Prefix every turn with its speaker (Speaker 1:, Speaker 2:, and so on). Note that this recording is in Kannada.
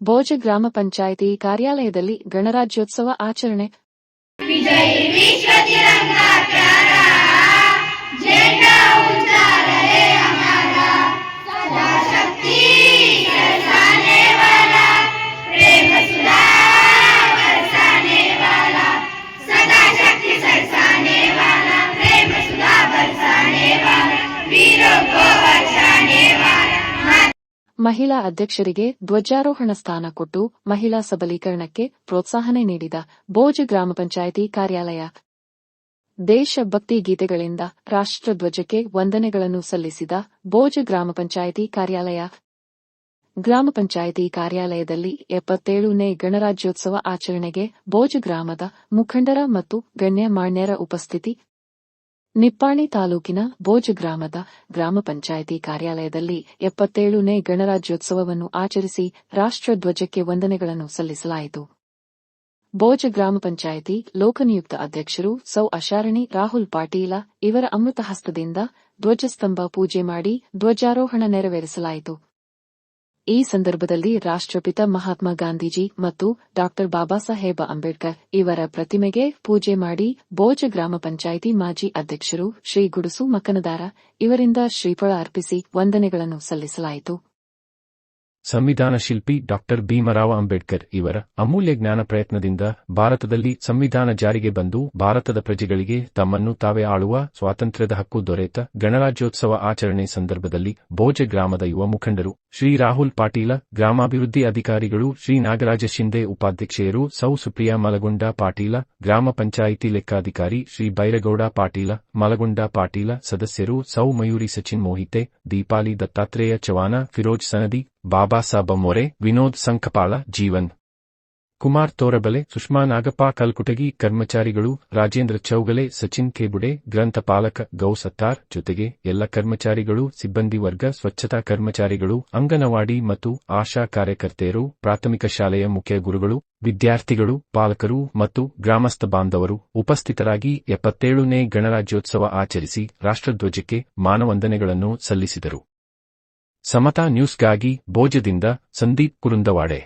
Speaker 1: ಭೋಜ ಗ್ರಾಮ ಪಂಚಾಯಿತಿ ಕಾರ್ಯಾಲಯದಲ್ಲಿ ಗಣರಾಜ್ಯೋತ್ಸವ ಆಚರಣೆ.
Speaker 2: विजयी विश्व तिरंगा प्यारा, झंडा ऊंचा रहे हमारा, सदा शक्ति बरसाने वाला, प्रेम सुधा बरसाने वाला, सदा शक्ति बरसाने वाला, प्रेम सुधा बरसाने वाला, वीरों को बरसाने वाला.
Speaker 1: ಮಹಿಳಾ ಅಧ್ಯಕ್ಷರಿಗೆ ಧ್ವಜಾರೋಹಣ ಸ್ಥಾನ ಕೊಟ್ಟು ಮಹಿಳಾ ಸಬಲೀಕರಣಕ್ಕೆ ಪ್ರೋತ್ಸಾಹನೆ ನೀಡಿದ ಭೋಜ ಗ್ರಾಮ ಪಂಚಾಯಿತಿ ಕಾರ್ಯಾಲಯ. ದೇಶಭಕ್ತಿ ಗೀತೆಗಳಿಂದ ರಾಷ್ಟ್ರಧ್ವಜಕ್ಕೆ ವಂದನೆಗಳನ್ನು ಸಲ್ಲಿಸಿದ ಭೋಜ ಗ್ರಾಮ ಪಂಚಾಯಿತಿ ಕಾರ್ಯಾಲಯ. ಗ್ರಾಮ ಪಂಚಾಯಿತಿ ಕಾರ್ಯಾಲಯದಲ್ಲಿ 77ನೇ ಗಣರಾಜ್ಯೋತ್ಸವ ಆಚರಣೆಗೆ ಭೋಜ ಗ್ರಾಮದ ಮುಖಂಡರ ಮತ್ತು ಗಣ್ಯಮಾನ್ಯರ ಉಪಸ್ಥಿತಿ. ನಿಪ್ಪಾಣಿ ತಾಲೂಕಿನ ಭೋಜ ಗ್ರಾಮದ ಗ್ರಾಮ ಪಂಚಾಯಿತಿ ಕಾರ್ಯಾಲಯದಲ್ಲಿ 77ನೇ ಗಣರಾಜ್ಯೋತ್ಸವವನ್ನು ಆಚರಿಸಿ ರಾಷ್ಟ್ರಧ್ವಜಕ್ಕೆ ವಂದನೆಗಳನ್ನು ಸಲ್ಲಿಸಲಾಯಿತು. ಭೋಜ ಗ್ರಾಮ ಪಂಚಾಯಿತಿ ಲೋಕನಿಯುಕ್ತ ಅಧ್ಯಕ್ಷರು ಸೌ ಅಶಾರಣಿ ರಾಹುಲ್ ಪಾಟೀಲ ಇವರ ಅಮೃತ ಹಸ್ತದಿಂದ ಧ್ವಜಸ್ತಂಭ ಪೂಜೆ ಮಾಡಿ ಧ್ವಜಾರೋಹಣ ನೆರವೇರಿಸಲಾಯಿತು. ಈ ಸಂದರ್ಭದಲ್ಲಿ ರಾಷ್ಟ್ರಪಿತ ಮಹಾತ್ಮ ಗಾಂಧೀಜಿ ಮತ್ತು ಡಾ ಬಾಬಾ ಸಾಹೇಬ ಅಂಬೇಡ್ಕರ್ ಇವರ ಪ್ರತಿಮೆಗೆ ಪೂಜೆ ಮಾಡಿ ಭೋಜ ಗ್ರಾಮ ಪಂಚಾಯಿತಿ ಮಾಜಿ ಅಧ್ಯಕ್ಷರು ಶ್ರೀ ಗುಡುಸು ಮಕ್ಕನದಾರ ಇವರಿಂದ ಶ್ರೀಫಳ ಅರ್ಪಿಸಿ ವಂದನೆಗಳನ್ನು ಸಲ್ಲಿಸಲಾಯಿತು.
Speaker 3: ಸಂವಿಧಾನ ಶಿಲ್ಪಿ ಡಾ ಭೀಮರಾವ್ ಅಂಬೇಡ್ಕರ್ ಇವರ ಅಮೂಲ್ಯ ಜ್ಞಾನ ಪ್ರಯತ್ನದಿಂದ ಭಾರತದಲ್ಲಿ ಸಂವಿಧಾನ ಜಾರಿಗೆ ಬಂದು ಭಾರತದ ಪ್ರಜೆಗಳಿಗೆ ತಮ್ಮನ್ನು ತಾವೇ ಆಳುವ ಸ್ವಾತಂತ್ರ್ಯದ ಹಕ್ಕು ದೊರೆತ ಗಣರಾಜ್ಯೋತ್ಸವ ಆಚರಣೆ ಸಂದರ್ಭದಲ್ಲಿ ಭೋಜ ಗ್ರಾಮದ ಯುವ ಮುಖಂಡರು ಶ್ರೀ ರಾಹುಲ್ ಪಾಟೀಲ, ಗ್ರಾಮಾಭಿವೃದ್ಧಿ ಅಧಿಕಾರಿಗಳು ಶ್ರೀ ನಾಗರಾಜ ಶಿಂದೆ, ಉಪಾಧ್ಯಕ್ಷೆಯರು ಸೌ ಸುಪ್ರಿಯಾ ಮಲಗೊಂಡ ಪಾಟೀಲ, ಗ್ರಾಮ ಪಂಚಾಯಿತಿ ಲೆಕ್ಕಾಧಿಕಾರಿ ಶ್ರೀ ಬೈರಗೌಡ ಪಾಟೀಲ, ಮಲಗೊಂಡ ಪಾಟೀಲ, ಸದಸ್ಯರು ಸೌ ಮಯೂರಿ ಸಚಿನ್ ಮೋಹಿತೆ, ದೀಪಾಲಿ ದತ್ತಾತ್ರೇಯ ಚವಾನ, ಫಿರೋಜ್ ಸನದಿ, ಬಾಬಾ ಸಾಬ ಮೊರೆ, ವಿನೋದ್ ಸಂಕಪಾಳ, ಜೀವನ್ ಕುಮಾರ್ ತೋರಬಲೆ, ಸುಷ್ಮಾ ನಾಗಪ್ಪ ಕಲ್ಕುಟಗಿ, ಕರ್ಮಚಾರಿಗಳು ರಾಜೇಂದ್ರ ಚೌಗಲೆ, ಸಚಿನ್ ಕೇಬುಡೆ, ಗ್ರಂಥಪಾಲಕ ಗೌ ಸತ್ತಾರ್, ಜೊತೆಗೆ ಎಲ್ಲ ಕರ್ಮಚಾರಿಗಳು, ಸಿಬ್ಬಂದಿ ವರ್ಗ, ಸ್ವಚ್ಛತಾ ಕರ್ಮಚಾರಿಗಳು, ಅಂಗನವಾಡಿ ಮತ್ತು ಆಶಾ ಕಾರ್ಯಕರ್ತೆಯರು, ಪ್ರಾಥಮಿಕ ಶಾಲೆಯ ಮುಖ್ಯ ಗುರುಗಳು, ವಿದ್ಯಾರ್ಥಿಗಳು, ಪಾಲಕರು ಮತ್ತು ಗ್ರಾಮಸ್ಥ ಬಾಂಧವರು ಉಪಸ್ಥಿತರಾಗಿ 77ನೇ ಗಣರಾಜ್ಯೋತ್ಸವ ಆಚರಿಸಿ ರಾಷ್ಟ್ರಧ್ವಜಕ್ಕೆ ಮಾನವಂದನೆಗಳನ್ನು ಸಲ್ಲಿಸಿದರು. ಸಮತಾ ನ್ಯೂಸ್ಗಾಗಿ ಭೋಜದಿಂದ ಸಂದೀಪ್ ಕುರುಂದವಾಡೆ.